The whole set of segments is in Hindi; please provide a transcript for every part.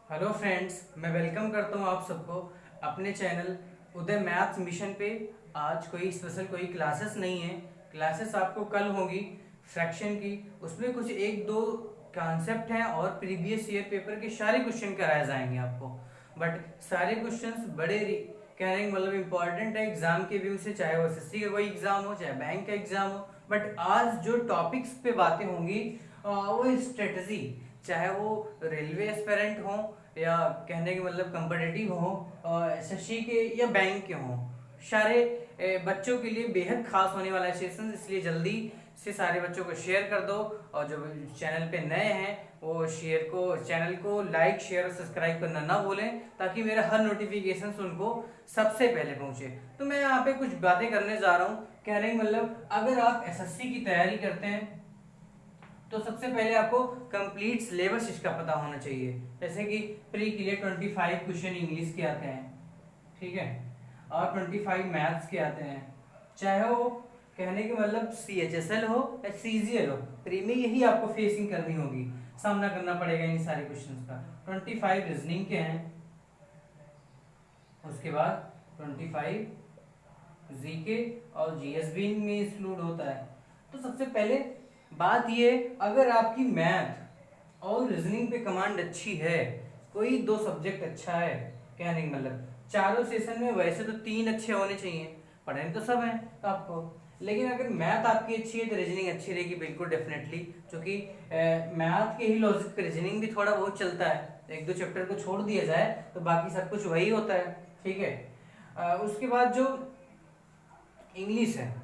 हेलो फ्रेंड्स, मैं वेलकम करता हूँ आप सबको अपने चैनल उदय मैथ्स मिशन पे। आज कोई स्पेशल कोई क्लासेस नहीं है। क्लासेस आपको कल होगी फ्रैक्शन की। उसमें कुछ एक दो कॉन्सेप्ट हैं और प्रीवियस ईयर पेपर के सारे क्वेश्चन कराए जाएंगे आपको। बट सारे क्वेश्चंस बड़े कहने का मतलब इम्पोर्टेंट है एग्जाम के व्यू से, चाहे वो एसएससी का कोई एग्जाम हो चाहे बैंक का एग्जाम हो। बट आज जो टॉपिक्स पे बातें होंगी वो स्ट्रेटजी, चाहे वो रेलवे एस्पिरेंट हो या कहने के मतलब कम्पिटिटिव हो, एसएससी के या बैंक के हों, सारे बच्चों के लिए बेहद खास होने वाला है सेशन। इसलिए जल्दी से सारे बच्चों को शेयर कर दो और जो चैनल पे नए हैं वो चैनल को लाइक शेयर और सब्सक्राइब करना ना भूलें, ताकि मेरा हर नोटिफिकेशन उनको सबसे पहले पहुंचे। तो मैं यहाँ पे कुछ बातें करने जा रहा हूँ। कहने का मतलब अगर आप एसएससी की तैयारी करते हैं तो सबसे पहले आपको कंप्लीट सिलेबस इसका पता होना चाहिए। जैसे कि प्री के लिए 25 क्वेश्चन इंग्लिश के आते हैं, ठीक है, और 25 मैथ्स के आते हैं। चाहे वो कहने के मतलब CHSL हो या CGL हो, प्री में यही आपको फेसिंग करनी होगी, सामना करना पड़ेगा इन सारे क्वेश्चंस का। 25 रीजनिंग के हैं, उसके बाद 25 जीके और GS भी में इंक्लूड होता है। तो सबसे पहले बात ये, अगर आपकी मैथ और रीजनिंग पे कमांड अच्छी है, कोई दो सब्जेक्ट अच्छा है, कहने का मतलब चारों सेशन में वैसे तो 3 अच्छे होने चाहिए, पढ़ने तो सब हैं तो आपको, लेकिन अगर मैथ आपकी अच्छी है तो रीजनिंग अच्छी रहेगी बिल्कुल डेफिनेटली। क्योंकि मैथ के ही लॉजिक पे रीजनिंग भी थोड़ा बहुत चलता है, एक दो चैप्टर को छोड़ दिया जाए तो बाकी सब कुछ वही होता है, ठीक है। उसके बाद जो इंग्लिश है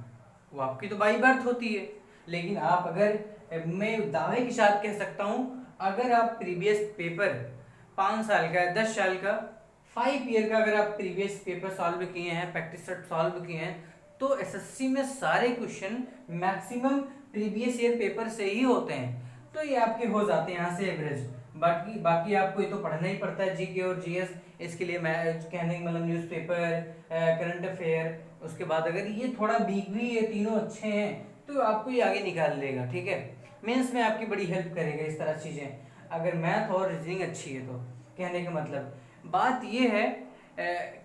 वो आपकी तो बाई बर्थ होती है, लेकिन आप अगर मैं दावे के साथ कह सकता हूं, अगर आप प्रीवियस पेपर 5 साल का 10 साल का 5 ईयर का अगर आप प्रीवियस पेपर सॉल्व किए हैं, प्रैक्टिस सेट सॉल्व किए हैं, तो एसएससी में सारे question maximum previous year paper से ही होते हैं। तो ये आपके हो जाते हैं यहाँ से एवरेज। बाकी बाकी आपको ये तो पढ़ना ही पड़ता है, जीके और जीएस। इसके लिए मैं कहने का मतलब न्यूज़पेपर, करंट अफेयर, उसके बाद अगर ये थोड़ा वीक भी, ये तीनों अच्छे हैं तो आपको ये आगे निकाल लेगा, ठीक है। मेंस में आपकी बड़ी हेल्प करेगा इस तरह चीज़ें, अगर मैथ और रीजनिंग अच्छी है तो। कहने का मतलब बात ये है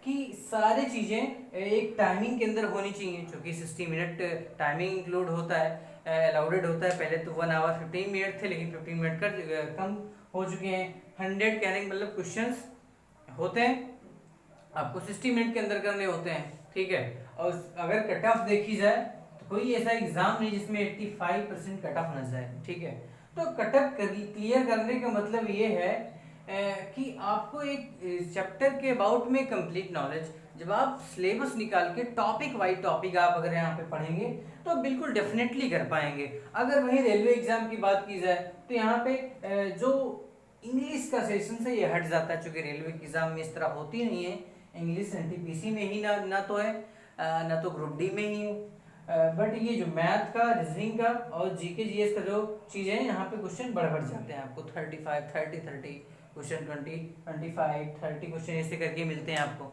कि सारी चीज़ें एक टाइमिंग के अंदर होनी चाहिए, क्योंकि 60 मिनट टाइमिंग इंक्लूड होता है, अलाउडेड होता है। पहले तो 1 आवर 15 मिनट थे, लेकिन 15 मिनट का कम हो चुके हैं। 100 कहने का मतलब क्वेश्चंस होते हैं, आपको 60 मिनट के अंदर करने होते हैं, ठीक है। और अगर कट ऑफ देखी जाए तो कोई ऐसा एग्जाम नहीं जिसमें 85% कट ऑफ न जाए, ठीक है। तो कट ऑफ क्लियर करने का मतलब ये है कि आपको एक चैप्टर के अबाउट में कंप्लीट नॉलेज, जब आप सिलेबस निकाल के टॉपिक वाइज टॉपिक आप अगर यहाँ पे पढ़ेंगे तो बिल्कुल डेफिनेटली कर पाएंगे। अगर वही रेलवे एग्जाम की बात की जाए तो यहाँ पे जो इंग्लिश का सेशन से ये हट जाता है, चूंकि रेलवे के एग्जाम में इस तरह होती नहीं है। इंग्लिश एनटीपीसी में ही ना तो है, ना तो ग्रुप डी में ही है। बट ये जो मैथ का, रीजनिंग का और जीके जीएस का जो चीज़ें हैं, यहाँ पे क्वेश्चन बढ़ जाते हैं आपको। 35 30 क्वेश्चन 20 25 30 क्वेश्चन ऐसे करके मिलते हैं आपको।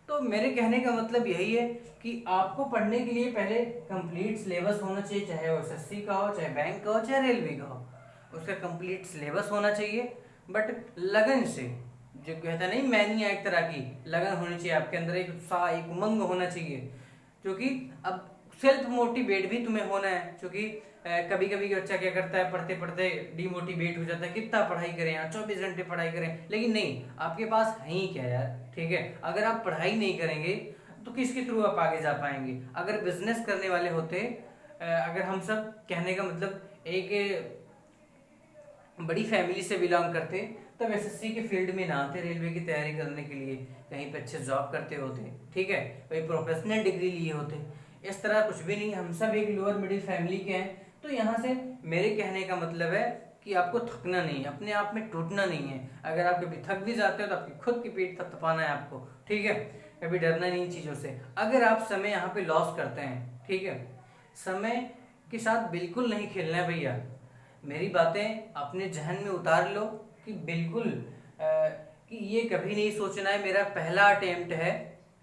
तो मेरे कहने का मतलब यही है कि आपको पढ़ने के लिए पहले कंप्लीट सिलेबस होना चाहिए, चाहे वो एसएससी का हो, चाहे बैंक का हो, चाहे रेलवे का हो, उसका कंप्लीट सिलेबस होना चाहिए। बट लगन से, जो कहता नहीं मैनिया, एक तरह की लगन होनी चाहिए आपके अंदर, एक उत्साह, एक उमंग होना चाहिए। क्योंकि अब सेल्फ मोटिवेट भी तुम्हें होना है, क्योंकि कभी कभी बच्चा क्या करता है, पढ़ते पढ़ते डिमोटिवेट हो जाता है, कितना पढ़ाई करें यार, 24 घंटे पढ़ाई करें, लेकिन नहीं, आपके पास है ही क्या यार, ठीक है। अगर आप पढ़ाई नहीं करेंगे तो किसके थ्रू आप आगे जा पाएंगे। अगर बिजनेस करने वाले होते, अगर हम सब कहने का मतलब एक बड़ी फैमिली से बिलोंग करते, तब एसएससी के फील्ड में ना आते रेलवे की तैयारी करने के लिए, कहीं पे अच्छे जॉब करते होते, ठीक है, कोई प्रोफेशनल डिग्री लिए होते। इस तरह कुछ भी नहीं, हम सब एक लोअर मिडिल फैमिली के हैं। तो यहाँ से मेरे कहने का मतलब है कि आपको थकना नहीं है, अपने आप में टूटना नहीं है। अगर आप कभी थक भी जाते हो तो आपकी खुद की पीठ थपथपाना है आपको, ठीक है। कभी डरना नहीं इन चीज़ों से। अगर आप समय यहाँ पे लॉस करते हैं, ठीक है, समय के साथ बिल्कुल नहीं खेलना है भैया। मेरी बातें अपने जहन में उतार लो कि बिल्कुल कि ये कभी नहीं सोचना है मेरा पहला अटेम्प्ट है,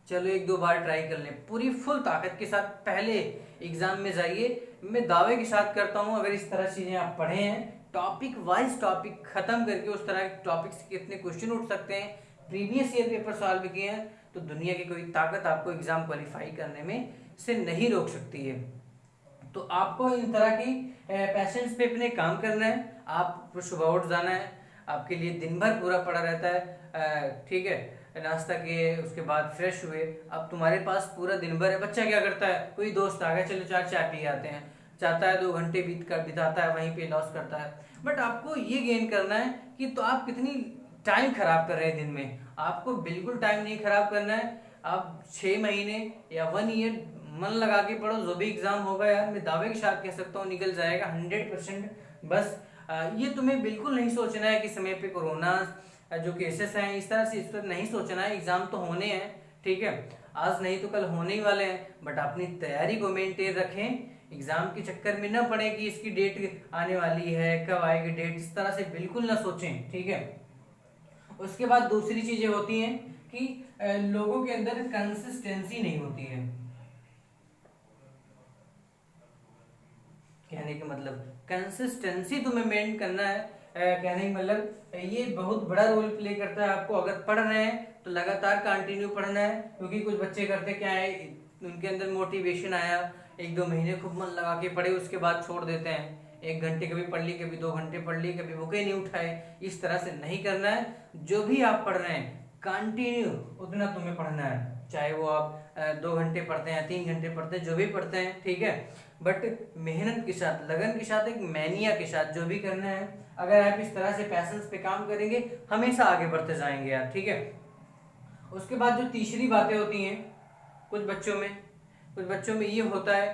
चलो एक दो बार ट्राई कर लें। पूरी फुल ताकत के साथ पहले एग्जाम में जाइए, मैं दावे के साथ करता हूँ अगर इस तरह चीजें आप पढ़े हैं, टॉपिक वाइज टॉपिक खत्म करके उस तरह के टॉपिक से कितने क्वेश्चन उठ सकते हैं, प्रीवियस ईयर पेपर सॉल्व किए हैं, तो दुनिया की कोई ताकत आपको एग्जाम क्वालिफाई करने में से नहीं रोक सकती है। तो आपको इन तरह की पैशंस पे अपने काम करना है। आप सुबह उठ जाना है, आपके लिए दिन भर पूरा पड़ा रहता है, ठीक है, नाश्ता किए उसके बाद फ्रेश हुए, अब तुम्हारे पास पूरा दिन भर है। बच्चा क्या करता है, कोई दोस्त आ गया, चलो चार चाय पी आते हैं, चाहता है 2 घंटे बिताता है वहीं पे, लॉस करता है। बट आपको ये गेन करना है कि तो आप कितनी टाइम खराब कर रहे हैं दिन में। आपको बिल्कुल टाइम नहीं खराब करना है। आप 6 महीने या 1 ईयर मन लगा के पढ़ो, जो भी एग्जाम होगा यार मैं दावे के साथ कह सकता हूँ निकल जाएगा 100%। बस ये तुम्हें बिल्कुल नहीं सोचना है कि समय पे कोरोना जो केसेस हैं इस तरह से, इस पर नहीं सोचना है। एग्जाम तो होने हैं, ठीक है, आज नहीं तो कल होने ही वाले हैं, बट अपनी तैयारी को मेंटेन रखें। एग्जाम के चक्कर में ना पड़े कि इसकी डेट आने वाली है, कब आएगी डेट, इस तरह से बिल्कुल ना सोचें, ठीक है। उसके बाद दूसरी चीजें होती हैं कि लोगों के अंदर कंसिस्टेंसी नहीं होती है। कहने का मतलब कंसिस्टेंसी तुम्हें मेंटेन करना है। कहने का मतलब ये बहुत बड़ा रोल प्ले करता है। आपको अगर पढ़ रहे हैं तो लगातार कंटिन्यू पढ़ना है, क्योंकि कुछ बच्चे करते क्या है, उनके अंदर मोटिवेशन आया, 1-2 महीने खूब मन लगा के पढ़े, उसके बाद छोड़ देते हैं। 1 घंटे कभी पढ़ ली, कभी 2 घंटे पढ़ ली, कभी बुकें नहीं उठाए। इस तरह से नहीं करना है। जो भी आप पढ़ रहे हैं कंटिन्यू उतना तुम्हें पढ़ना है, चाहे वो आप 2 घंटे पढ़ते हैं, 3 घंटे पढ़ते हैं, जो भी पढ़ते हैं, ठीक है। बट मेहनत के साथ, लगन के साथ, एक मैनिया के साथ जो भी करना है, अगर आप इस तरह से पैशंस पे काम करेंगे हमेशा आगे बढ़ते जाएंगे यार, ठीक है। उसके बाद जो तीसरी बातें होती हैं कुछ बच्चों में ये होता है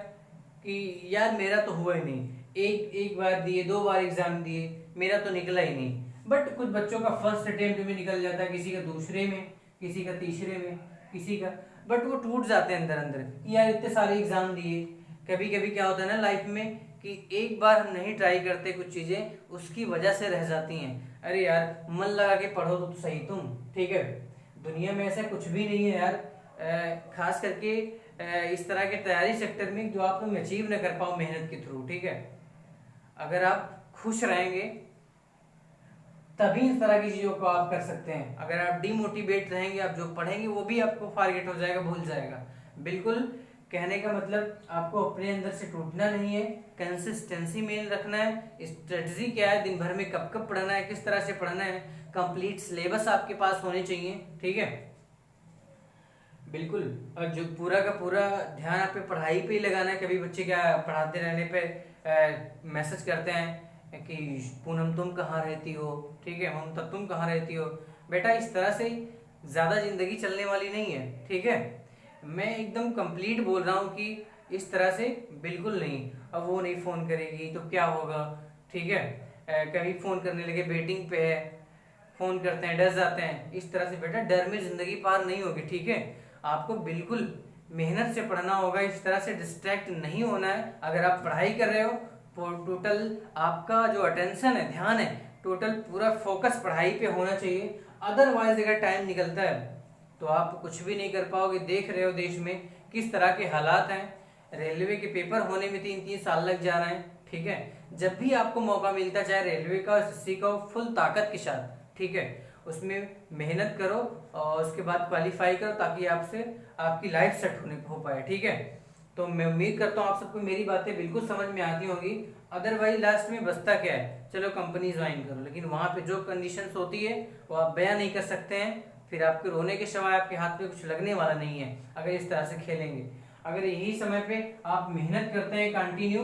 कि यार मेरा तो हुआ ही नहीं, एक बार दिए, 2 बार एग्जाम दिए, मेरा तो निकला ही नहीं। बट कुछ बच्चों का फर्स्ट अटेम्प्ट में निकल जाता है, किसी का दूसरे में, किसी का तीसरे में, किसी का, बट वो टूट जाते हैं अंदर अंदर कि यार इतने सारे एग्जाम दिए। कभी कभी क्या होता है ना लाइफ में कि एक बार हम नहीं ट्राई करते कुछ चीजें, उसकी वजह से रह जाती हैं। अरे यार मन लगा के पढ़ो तो सही तुम, ठीक है। दुनिया में ऐसा कुछ भी नहीं है यार, खास करके इस तरह के तैयारी सेक्टर में जो आप तुम अचीव न कर पाओ मेहनत के थ्रू, ठीक है। अगर आप खुश रहेंगे तभी इस तरह की चीजों को आप कर सकते हैं। अगर आप डिमोटिवेट रहेंगे, आप जो पढ़ेंगे वो भी आपको फॉरगेट हो जाएगा, भूल जाएगा। बिल्कुल, कहने का मतलब आपको अपने अंदर से टूटना नहीं है, कंसिस्टेंसी मेन रखना है। स्ट्रेटजी क्या है, दिन भर में कब कब पढ़ना है, किस तरह से पढ़ना है, कंप्लीट सिलेबस आपके पास होने चाहिए, ठीक है। बिल्कुल, और जो पूरा का पूरा ध्यान आप पे पढ़ाई पे ही लगाना है। कभी बच्चे क्या पढ़ाते रहने पे मैसेज करते हैं कि पूनम तुम कहाँ रहती हो, ठीक है, ममता तुम कहाँ रहती हो। बेटा इस तरह से ज्यादा जिंदगी चलने वाली नहीं है, ठीक है। मैं एकदम कंप्लीट बोल रहा हूँ कि इस तरह से बिल्कुल नहीं। अब वो नहीं फोन करेगी तो क्या होगा, ठीक है। कभी फोन करने लगे वेटिंग पे है, फोन करते हैं डर जाते हैं, इस तरह से बेटा डर में जिंदगी पार नहीं होगी, ठीक है। आपको बिल्कुल मेहनत से पढ़ना होगा, इस तरह से डिस्ट्रैक्ट नहीं होना है। अगर आप पढ़ाई कर रहे हो टोटल आपका जो अटेंशन है, ध्यान है, टोटल पूरा फोकस पढ़ाई पे होना चाहिए। अदरवाइज अगर टाइम निकलता है तो आप कुछ भी नहीं कर पाओगे। देख रहे हो देश में किस तरह के हालात हैं, रेलवे के पेपर होने में 3-3 साल लग जा रहे हैं, ठीक है। जब भी आपको मौका मिलता है, चाहे रेलवे का, एसएससी का, फुल ताकत के साथ, ठीक है, उसमें मेहनत करो और उसके बाद क्वालिफाई करो ताकि आपसे आपकी लाइफ सेट हो पाए, ठीक है। तो मैं उम्मीद करता हूँ आप सबको मेरी बातें बिल्कुल समझ में आती होंगी। अदरवाइज लास्ट में बचता क्या है, चलो कंपनी ज्वाइन करो, लेकिन वहां पे जो कंडीशंस होती है वो आप बयां नहीं कर सकते हैं। फिर आपके रोने के सिवाय आपके हाथ में कुछ लगने वाला नहीं है अगर इस तरह से खेलेंगे। अगर यही समय पे आप मेहनत करते हैं, कंटिन्यू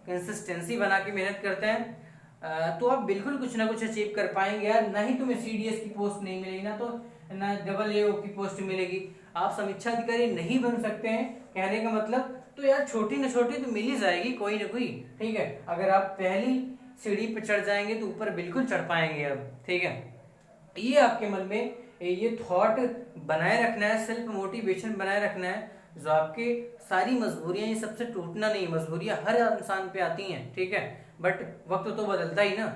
कंसिस्टेंसी बना के मेहनत करते हैं, तो आप बिल्कुल कुछ ना कुछ अचीव कर पाएंगे यार। ना ही तुम्हें सीडीएस की पोस्ट नहीं मिलेगी, ना तो ना AA की पोस्ट मिलेगी, आप समीक्षा अधिकारी नहीं बन सकते हैं। कहने का मतलब तो यार छोटी न छोटी तो मिल ही जाएगी कोई ना कोई, ठीक है। अगर आप पहली सीढ़ी पे चढ़ जाएंगे तो ऊपर बिल्कुल चढ़ पाएंगे अब, ठीक है। ये आपके मन में ये थॉट बनाए रखना है, सेल्फ मोटिवेशन बनाए रखना है। जो आपके सारी मजबूरियां, ये सबसे टूटना नहीं, मजबूरियां हर इंसान पे आती हैं, ठीक है। बट वक्त तो बदलता ही ना,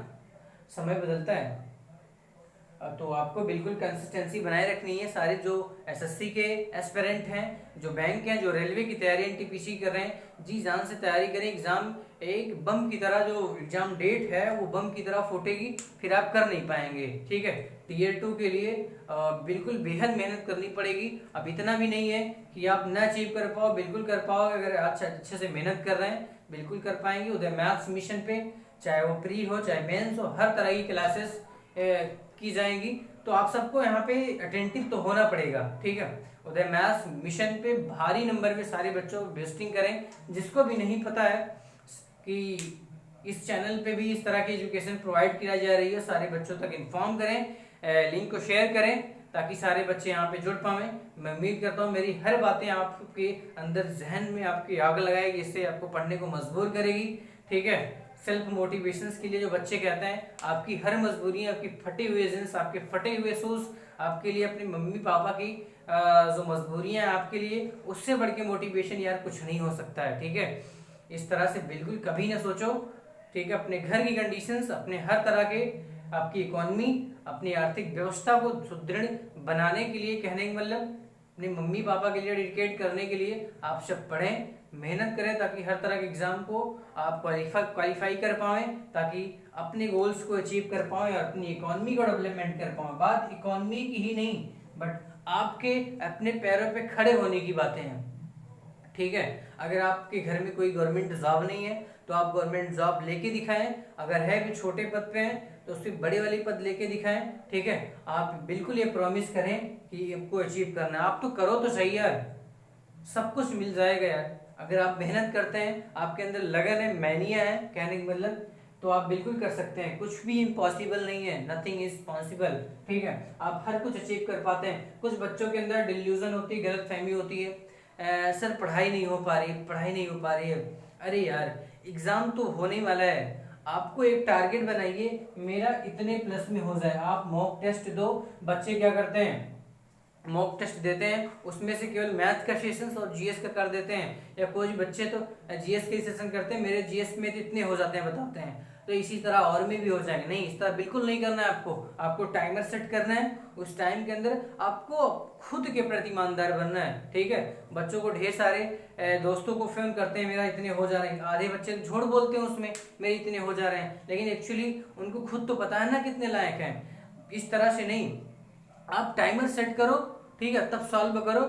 समय बदलता है। तो आपको बिल्कुल कंसिस्टेंसी बनाए रखनी है। सारे जो एसएससी के एस्पिरेंट हैं, जो बैंक हैं, जो रेलवे की तैयारी एनटीपीसी कर रहे हैं, जी जान से तैयारी करें। एग्जाम एक बम की तरह, जो एग्जाम डेट है वो बम की तरह फूटेगी, फिर आप कर नहीं पाएंगे। ठीक है, टीयर 2 के लिए बिल्कुल बेहद मेहनत करनी पड़ेगी। अब इतना भी नहीं है कि आप ना अचीव कर पाओ, बिल्कुल कर पाओ। अगर अच्छे से मेहनत कर रहे हैं बिल्कुल कर पाएंगे। उधर मैथ्स मिशन पे, चाहे वो प्री हो चाहे मेंस हो, हर तरह की क्लासेस की जाएंगी। तो आप सबको यहाँ पे अटेंटिव तो होना पड़ेगा। ठीक है, उदय मैथ्स मिशन पे भारी नंबर पे सारे बच्चों को विजिटिंग करें। जिसको भी नहीं पता है कि इस चैनल पे भी इस तरह की एजुकेशन प्रोवाइड किया जा रही है, सारे बच्चों तक इन्फॉर्म करें, लिंक को शेयर करें ताकि सारे बच्चे यहाँ पे जुड़ पाएं। मैं उम्मीद करता हूँ मेरी हर बातें आपके अंदर जहन में आपकी आग लगाएगी, इससे आपको पढ़ने को मजबूर करेगी। ठीक है, सेल्फ मोटिवेशंस के लिए जो बच्चे कहते हैं आपकी हर मजबूरी, आपकी फटे हुए जींस, आपके फटे हुए शूज, आपके लिए अपने मम्मी पापा की जो मजबूरियां हैं आपके लिए, उससे बढ़ के मोटिवेशन यार कुछ नहीं हो सकता है। ठीक है, इस तरह से बिल्कुल कभी ना सोचो। ठीक है, अपने घर की कंडीशंस, अपने हर तरह के, आपकी इकोनॉमी, अपनी आर्थिक व्यवस्था को सुदृढ़ बनाने के लिए, कहने का मतलब अपने मम्मी पापा के लिए डेडिकेट करने के लिए आप सब पढ़ें, मेहनत करें ताकि हर तरह के एग्जाम को आप क्वालिफाई कर पाएं, ताकि अपने गोल्स को अचीव कर पाएं और अपनी इकोनॉमी को डेवलपमेंट कर पाएं। बात इकोनॉमी की ही नहीं, बट आपके अपने पैरों पे खड़े होने की बातें हैं। ठीक है, अगर आपके घर में कोई गवर्नमेंट जॉब नहीं है तो आप गवर्नमेंट जॉब लेके दिखाएं। अगर है भी छोटे पद पे हैं तो उससे बड़े वाली पद लेके दिखाएं। ठीक है, आप बिल्कुल ये प्रॉमिस करें कि आपको अचीव करना है। आप तो करो तो सही यार, सब कुछ मिल जाएगा यार। अगर आप मेहनत करते हैं, आपके अंदर लगन है, मैनिया है, कहने का मतलब, तो आप बिल्कुल कर सकते हैं। कुछ भी इम्पॉसिबल नहीं है, नथिंग इज पॉसिबल। ठीक है, आप हर कुछ अचीव कर पाते हैं। कुछ बच्चों के अंदर डिल्यूजन होती है, गलत फहमी होती है, सर पढ़ाई नहीं हो पा रही, पढ़ाई नहीं हो पा रही है। अरे यार, एग्जाम तो होने वाला है, आपको एक टारगेट बनाइए, मेरा इतने प्लस में हो जाए। आप मॉक टेस्ट दो। बच्चे क्या करते हैं, मॉक टेस्ट देते हैं, उसमें से केवल मैथ का सेशन और जीएस का कर देते हैं, या कोई बच्चे तो जीएस के सेशन करते हैं, मेरे जीएस में तो इतने हो जाते हैं बताते हैं, तो इसी तरह और में भी हो जाएंगे। नहीं, इस तरह बिल्कुल नहीं करना है। आपको टाइमर सेट करना है, उस टाइम के अंदर आपको खुद के प्रति ईमानदार बनना है। ठीक है, बच्चों को ढेर सारे दोस्तों को फोन करते हैं मेरा इतने हो जा रहे हैं, आधे बच्चे झूठ बोलते हैं उसमें मेरे इतने हो जा रहे हैं, लेकिन एक्चुअली उनको खुद तो पता है ना कितने लायक हैं। इस तरह से नहीं, आप टाइमर सेट करो। ठीक है, तब सॉल्व करो।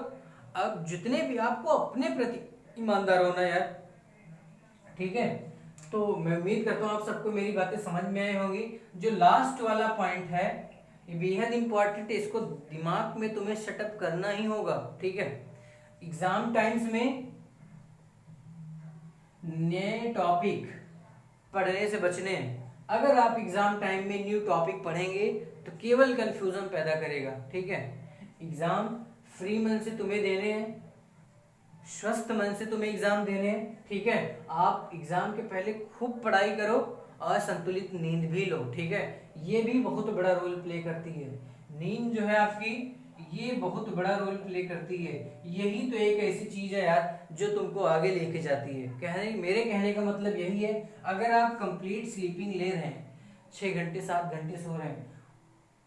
अब जितने भी, आपको अपने प्रति ईमानदार होना यार। ठीक है, तो मैं उम्मीद करता हूँ आप सबको मेरी बातें समझ में आई होंगी। जो लास्ट वाला पॉइंट है ये बेहद इंपॉर्टेंट है, इसको दिमाग में तुम्हें सेटअप करना ही होगा। ठीक है, एग्जाम टाइम्स में नए टॉपिक पढ़ने से बचने हैं। अगर आप एग्जाम टाइम में न्यू टॉपिक पढ़ेंगे तो केवल कंफ्यूजन पैदा करेगा। ठीक है, एग्जाम फ्री मन से तुम्हें देने हैं, स्वस्थ मन से तुम्हें एग्जाम देने हैं। ठीक है, आप एग्जाम के पहले खूब पढ़ाई करो और संतुलित नींद भी लो। ठीक है, ये भी बहुत बड़ा रोल प्ले करती है। नींद जो है आपकी, ये बहुत बड़ा रोल प्ले करती है। यही तो एक ऐसी चीज है यार जो तुमको आगे लेके जाती है। मेरे कहने का मतलब यही है, अगर आप कंप्लीट स्लीपिंग ले रहे हैं, 6 घंटे 7 घंटे सो रहे हैं,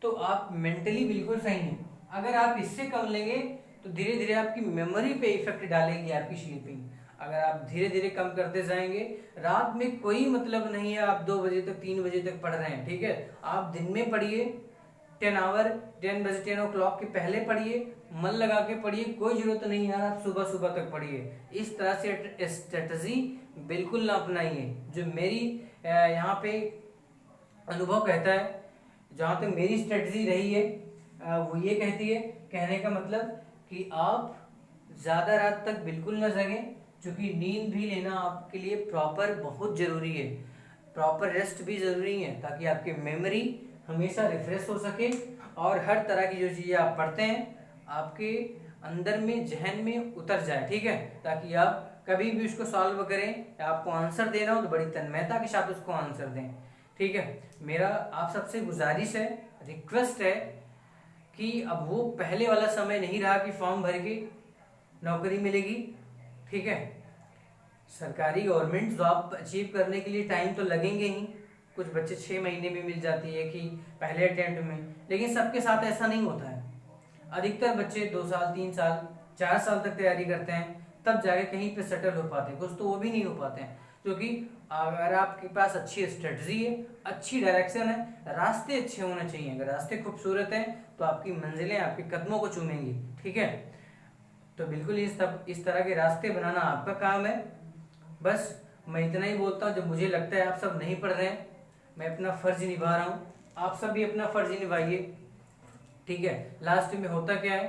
तो आप मेंटली बिल्कुल सही हैं। अगर आप इससे कम लेंगे तो धीरे धीरे आपकी मेमोरी पे इफेक्ट डालेगी आपकी स्लीपिंग। अगर आप धीरे धीरे कम करते जाएंगे, रात में कोई मतलब नहीं है आप 2 बजे तक 3 बजे तक पढ़ रहे हैं। ठीक है, आप दिन में पढ़िए 10 बजे 10 o'clock के पहले पढ़िए, मन लगा के पढ़िए, कोई जरूरत नहीं यार आप सुबह सुबह तक पढ़िए। इस तरह से स्ट्रेटजी बिल्कुल ना अपनाइए। जो मेरी यहाँ पे अनुभव कहता है, जहाँ तक मेरी स्ट्रेटजी रही है, वो ये कहती है, कहने का मतलब कि आप ज़्यादा रात तक बिल्कुल ना जगें, क्योंकि नींद भी लेना आपके लिए प्रॉपर बहुत ज़रूरी है। प्रॉपर रेस्ट भी ज़रूरी है ताकि आपकी मेमोरी हमेशा रिफ्रेश हो सके और हर तरह की जो चीज़ें आप पढ़ते हैं आपके अंदर में, जहन में उतर जाए। ठीक है, ताकि आप कभी भी उसको सॉल्व करें, आपको आंसर देना हो तो बड़ी तन्मयता के साथ उसको आंसर दें। ठीक है, मेरा आप सबसे गुजारिश है, रिक्वेस्ट है कि अब वो पहले वाला समय नहीं रहा कि फॉर्म भर के नौकरी मिलेगी। ठीक है, सरकारी गवर्नमेंट जॉब अचीव करने के लिए टाइम तो लगेंगे ही, कुछ बच्चे 6 महीने में मिल जाती है कि पहले अटेम्प्ट में, लेकिन सबके साथ ऐसा नहीं होता है। अधिकतर बच्चे 2 साल 3 साल 4 साल तक तैयारी करते हैं, तब जाके कहीं पे सेटल हो पाते हैं, कुछ तो वो भी नहीं हो पाते हैं। क्योंकि अगर आपके पास अच्छी स्ट्रेटजी है, अच्छी डायरेक्शन है, रास्ते अच्छे होने चाहिए। अगर रास्ते खूबसूरत हैं तो आपकी मंजिलें आपके कदमों को चूमेंगी, ठीक है। तो बिल्कुल इस तरह के रास्ते बनाना आपका काम है। बस मैं इतना ही बोलता हूँ, जो मुझे लगता है आप सब नहीं पढ़ रहे हैं, मैं अपना फर्ज निभा रहा हूँ, आप सब भी अपना फर्ज निभाइए, ठीक है। लास्ट में होता क्या है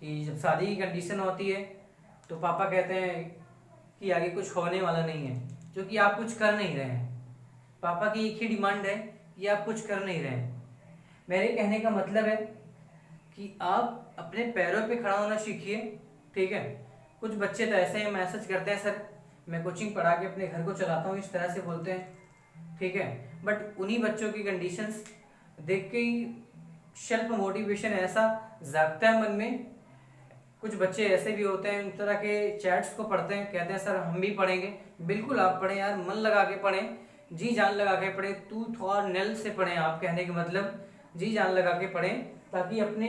कि जब शादी की कंडीशन होती है तो पापा कहते हैं कि आगे कुछ होने वाला नहीं है, क्योंकि आप कुछ कर नहीं रहे हैं। पापा की एक ही डिमांड है कि आप कुछ कर नहीं रहे हैं। मेरे कहने का मतलब है कि आप अपने पैरों पे खड़ा होना सीखिए, ठीक है। कुछ बच्चे तो ऐसे ही मैसेज करते हैं, सर मैं कोचिंग पढ़ा के अपने घर को चलाता हूँ, इस तरह से बोलते हैं, ठीक है। बट उन्हीं बच्चों की कंडीशंस देख के ही सेल्फ मोटिवेशन ऐसा जागता है मन में। कुछ बच्चे ऐसे भी होते हैं, इस तरह के चैट्स को पढ़ते हैं, कहते हैं सर हम भी पढ़ेंगे। बिल्कुल आप पढ़ें यार, मन लगा के पढ़ें, जी जान लगा के पढ़ें, टूथ और नेल से पढ़ें। आप कहने के मतलब जी जान लगा के पढ़ें, ताकि अपने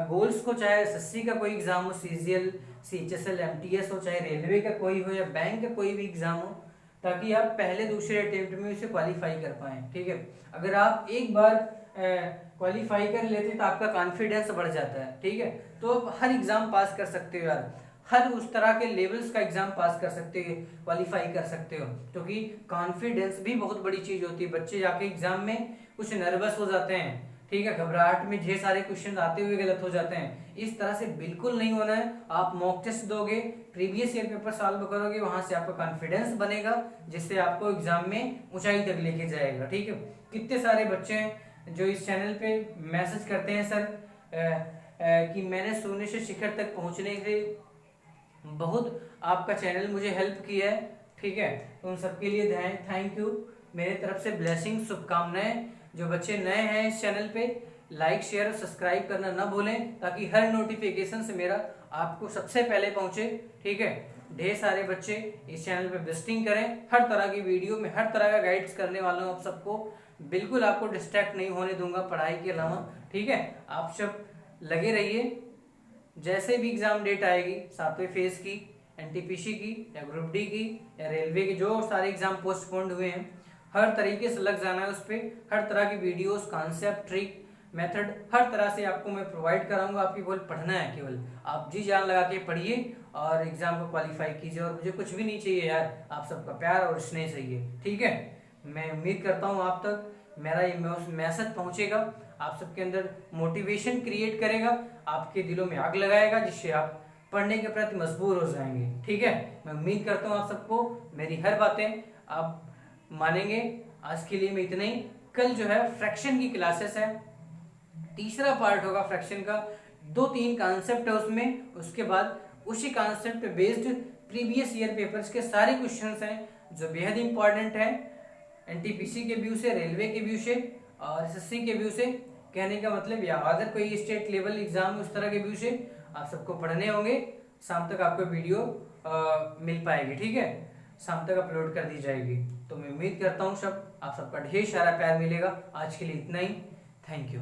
गोल्स को, चाहे एसएससी का कोई एग्जाम हो, सीजीएल, सीएचएसएल, एमटीएस हो, चाहे रेलवे का कोई हो या बैंक का कोई भी एग्जाम हो, ताकि आप पहले दूसरे अटेम्प्ट में उसे क्वालिफाई कर पाएं, ठीक है। अगर आप एक बार क्वालिफाई कर लेते तो आपका कॉन्फिडेंस बढ़ जाता है, ठीक है। तो आप हर एग्जाम पास कर सकते हो यार, हर उस तरह के लेवल्स का एग्जाम पास कर सकते हो, क्वालिफाई कर सकते हो, क्योंकि कॉन्फिडेंस भी बहुत बड़ी चीज होती है। बच्चे जाके एग्जाम में कुछ नर्वस हो जाते हैं, ठीक है, घबराहट में ढेर सारे क्वेश्चन आते हुए गलत हो जाते हैं। इस तरह से बिल्कुल नहीं होना है। आप मॉक टेस्ट दोगे, प्रीवियस ईयर पेपर सॉल्व करोगे, वहां से आपका कॉन्फिडेंस बनेगा, जिससे आपको एग्जाम में ऊंचाई तक लेके जाएगा, ठीक है। कितने सारे बच्चे हैं जो इस चैनल पे मैसेज करते हैं, सर कि मैंने शून्य से शिखर तक पहुंचने के बहुत आपका चैनल मुझे हेल्प किया है, ठीक है। तो उन सबके लिए थैंक यू, मेरे तरफ से ब्लेसिंग, शुभकामनाएं। जो बच्चे नए हैं इस चैनल पे, लाइक शेयर और सब्सक्राइब करना ना भूलें, ताकि हर नोटिफिकेशन से मेरा आपको सबसे पहले पहुंचे, ठीक है। ढेर सारे बच्चे इस चैनल पे विजिटिंग करें, हर तरह की वीडियो में हर तरह का गाइड्स करने वाला हूँ आप सबको, बिल्कुल आपको डिस्ट्रैक्ट नहीं होने दूंगा पढ़ाई के अलावा, ठीक है। आप सब लगे रहिए, जैसे भी एग्जाम डेट आएगी 7वें फेज की, एनटीपीसी की या ग्रुप डी की या रेलवे की, जो सारे एग्जाम पोस्टपोन्ड हुए हैं, हर तरीके से लग जाना है उस पर। हर तरह की वीडियोस, कॉन्सेप्ट, ट्रिक, मेथड हर तरह से आपको मैं प्रोवाइड कराऊंगा। आपकी केवल पढ़ना है, केवल आप जी जान लगा के पढ़िए और एग्जाम को क्वालिफाई कीजिए। और मुझे कुछ भी नहीं चाहिए यार, आप सबका प्यार और स्नेह चाहिए, ठीक है। मैं उम्मीद करता हूँ आप तक मेरा ये मैसेज पहुंचेगा, आप सबके अंदर मोटिवेशन क्रिएट करेगा, आपके दिलों में आग लगाएगा, जिससे आप पढ़ने के प्रति मजबूर हो जाएंगे, ठीक है। मैं उम्मीद करता हूँ आप सबको मेरी हर बातें आप मानेंगे। आज के लिए मैं इतना ही। कल जो है फ्रैक्शन की क्लासेस है, तीसरा पार्ट होगा फ्रैक्शन का, 2-3 कॉन्सेप्ट है उसमें, उसके बाद उसी कॉन्सेप्ट पे बेस्ड प्रीवियस ईयर पेपर्स के सारे क्वेश्चंस हैं जो बेहद इंपॉर्टेंट है, एनटीपीसी के व्यू से, रेलवे के व्यू से और एसएससी के व्यू से। कहने का मतलब, या अगर कोई स्टेट लेवल एग्जाम उस तरह के व्यू से आप सबको पढ़ने होंगे। शाम तक आपको वीडियो मिल पाएगी, ठीक है, शाम तक अपलोड कर दी जाएगी। तो मैं उम्मीद करता हूँ आप सबका ढेर सारा प्यार मिलेगा। आज के लिए इतना ही, थैंक यू।